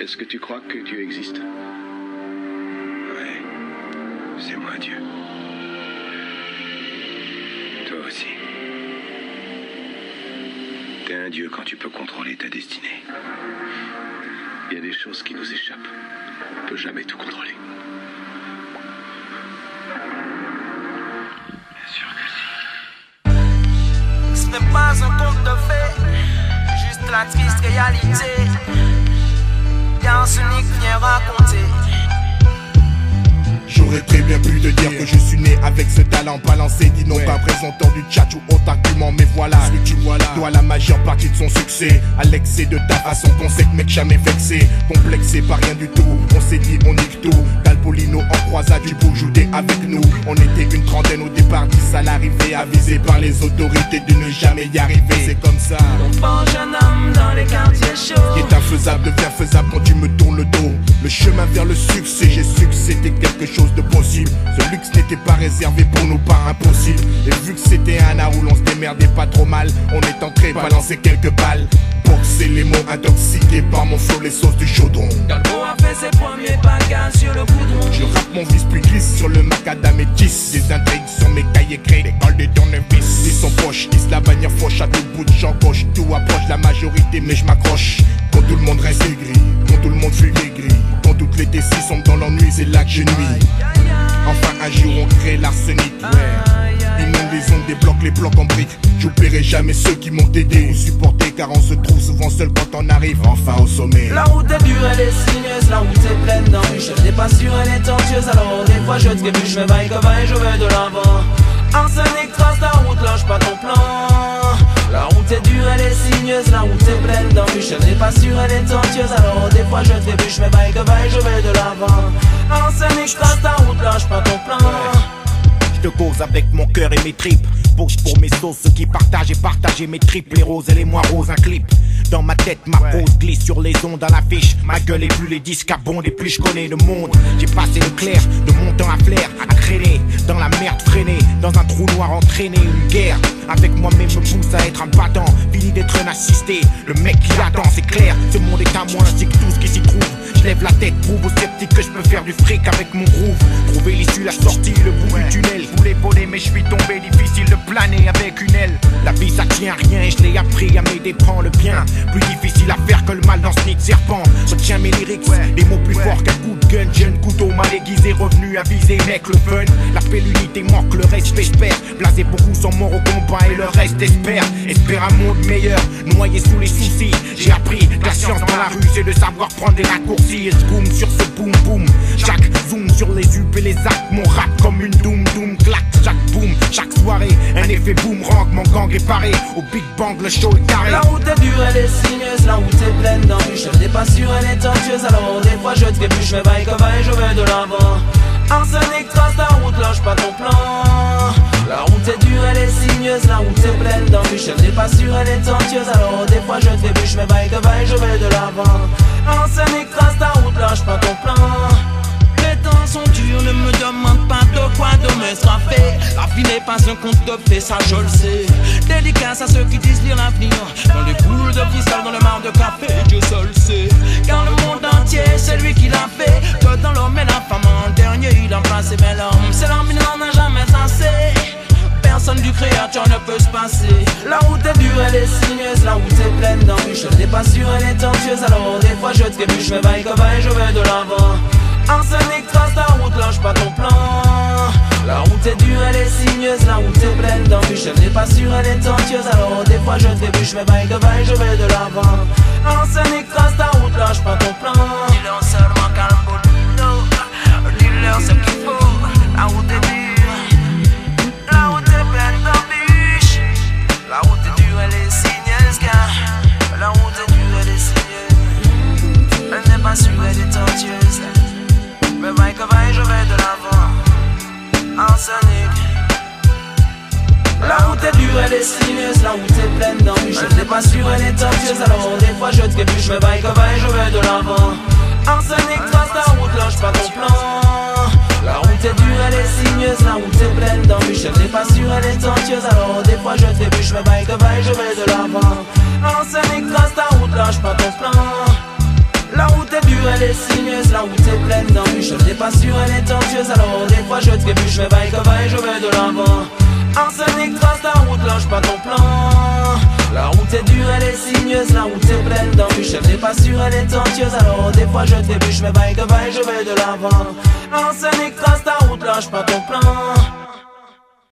Est-ce que tu crois que Dieu existe? Ouais, c'est moi Dieu. Toi aussi. T'es un Dieu quand tu peux contrôler ta destinée. Il y a des choses qui nous échappent. On ne peut jamais tout contrôler. Bien sûr que si. Ce n'est pas un conte de fées, juste la triste réalité. Car ce n'est que vient raconter. J'aurais très bien pu te dire que je suis né avec ce talent balancé, dis non pas présentant du tchatch ou autre argument, mais voilà ce que tu vois là doit la majeure partie de son succès à l'excès de ta façon qu'on sait que mec jamais vexé, complexé par rien du tout, on s'est dit on nique tout, Calpolino en croisade du bout jouer avec nous, on était une trentaine au départ, 10 à l'arrivée, avisé par les autorités de ne jamais y arriver, c'est comme ça. On prend jeune homme dans les quartiers chauds. Ce qui est infaisable devient faisable quand tu me tournes le dos. Le chemin vers le succès, j'ai su que c'était quelque chose de possible. Ce luxe n'était pas réservé pour nous, pas impossible. Et vu que c'était un art où l'on se démerdait pas trop mal, on est entré balancer quelques balles. Boxer les mots intoxiqués par mon flow, les sauces du chaudron. Calbo a fait ses premiers bagages sur le goudron. Je rappe mon vice puis glisse sur le macadam et tisse. Des intrigues sur mes cahiers créés, l'école de tournevis. Ils sont poches, ils la bannière fauche à tout bout de champ gauche. Tout approche la majorité mais je m'accroche. Quand tout le monde reste aigri, quand tout le monde fuit maigri, quand toutes les décis sont dans l'ennui, c'est là que je nuis. Enfin un jour on crée l'arsenic, inonde les ondes, débloque les blocs en briques. J'oublierai jamais ceux qui m'ont aidé ou supporté, car on se trouve souvent seul quand on arrive enfin au sommet. La route est dure, elle est sinueuse, la route est pleine d'embûches. Je n'ai pas sûre, elle est tortueuse, alors des fois je trébuche, je vais vaille que vaille, je vais de l'avant. Arsenic trace la route, lâche pas ton plan. La route est dure, elle est sinueuse, la route est pleine d'embûches. Je n'ai pas sûre, elle est tortueuse, alors des fois je trébuche, je vais vaille que vaille, je vais de l'avant. Arsenic trace la route, lâche pas ton plan. Je te cause avec mon cœur et mes tripes. Bouge pour mes sauces, ceux qui partagent et partagent mes tripes. Les roses et les moins roses, un clip. Dans ma tête, ma pose glisse sur les ondes à l'affiche. Ma gueule est plus les disques abondent et plus je connais le monde. J'ai passé le clair, de mon temps à flair, à traîner dans la merde freinée, dans un trou noir entraîné, une guerre. Avec moi-même me pousse à être un battant, fini d'être un assisté. Le mec qui attend, c'est clair, ce monde est à moi ainsi que tout ce qui s'y trouve. Je lève la tête, prouve aux sceptiques que je peux faire du fric avec mon groove. Trouver l'issue, la sortie, le bout du tunnel. Je voulais voler mais je suis tombé, difficile de planer avec une aile. La vie ça tient à rien et je l'ai appris à mes dépens. Le bien, plus difficile à faire que le mal dans ce nid de serpent. Retiens mes lyrics, des mots plus forts qu'un coup de gun. Jeune couteau mal aiguisé, revenu à viser, mec le fun. L'appel l'unité manque, le respect j'espère. Blasé beaucoup sont morts au combat et le reste espère. Espère un monde meilleur, noyé sous les soucis. J'ai appris que la science dans la rue c'est de savoir prendre des raccourcis. Et je boom sur ce boom boom. Chaque zoom sur les up et les actes. Mon rap comme une doom doom claque. Chaque boom, chaque soirée, un effet boomerang. Mon gang est paré, au Big Bang le show est carré. La route est dure, elle est sinueuse, la route est pleine d'embûches. Je n'ai pas sûre, elle est tortueuse, alors des fois je trébuche. Je vais vaille que vaille, je vais de l'avant. Arsenic trace la route, lâche pas ton plan. La route est dure, elle est sinueuse, la route est pleine d'embûches. Je n'ai pas sûre, elle est tortueuse, alors des fois je trébuche. Je vais vaille que vaille, je vais de l'avant. Arsenic trace la route, lâche pas ton plan. Les temps sont durs, ne me demande pas de quoi demain sera fait. La vie n'est pas un conte de fées, ça je le sais. Dédicace à ceux qui disent lire l'avenir. Dans les boules de cristal, dans le mar de café, Dieu seul sait. Car le monde entier, c'est lui qui l'a fait. Que dans l'homme et la femme, en dernier il a placé. Mais l'homme, c'est l'homme, il n'en a jamais assez. Personne du créateur ne peut se passer. La route est dure, elle est sinueuse, la route est pleine d'embûches. Je n'ai pas sûre, elle est tortueuse, alors des fois je trébuche. Je vais vaille que vaille, je vais de l'avant. Arsenic trace la route, lâche pas ton plan. La route est dure, elle est sinueuse, la route est pleine d'embûches. Je n'ai pas sûre, elle est tortueuse, alors des fois je trébuche. Je vais vaille que vaille, je vais de l'avant. Arsenic trace la route, lâche pas ton plan. Dis-leur seulement Calpolino, dis-leur ce qu'il faut. La route est dure, la route est pleine d'embûches. La route est dure, elle est sinueuse, car la route est dure, elle est sinueuse. Elle n'est pas sûre, elle est tortueuse. Mais vaille que vaille, je vais de l'avant. Arsenic. La route est dure, elle est sinueuse, la route est pleine d'embûches. Je n'ai pas sûre, elle est tortueuse, alors des fois je trébuche. Mais vaille que vaille, je vais de l'avant. Arsenic trace la route, lâche pas ton plan. La route est dure, elle est sinueuse, la route est pleine d'embûches. Je n'ai pas sûre, elle est tortueuse, alors des fois je trébuche. Mais vaille que vaille, je vais de l'avant. Arsenic trace la route, lâche pas ton plan. elle est sinueuse, la route est pleine d'embûches. Le pas sûr, elle est tortueuse, alors des fois je trébuche, mais vaille que vaille, je vais de l'avant. Arsenic, trace ta route, lâche pas ton plan. La route est dure, elle est sinueuse, la route est pleine d'embûches. Elle n'est pas sûre, elle est tortueuse, alors des fois je trébuche, mais vaille que vaille, je vais de l'avant. Arsenic, trace ta route, lâche pas ton plan.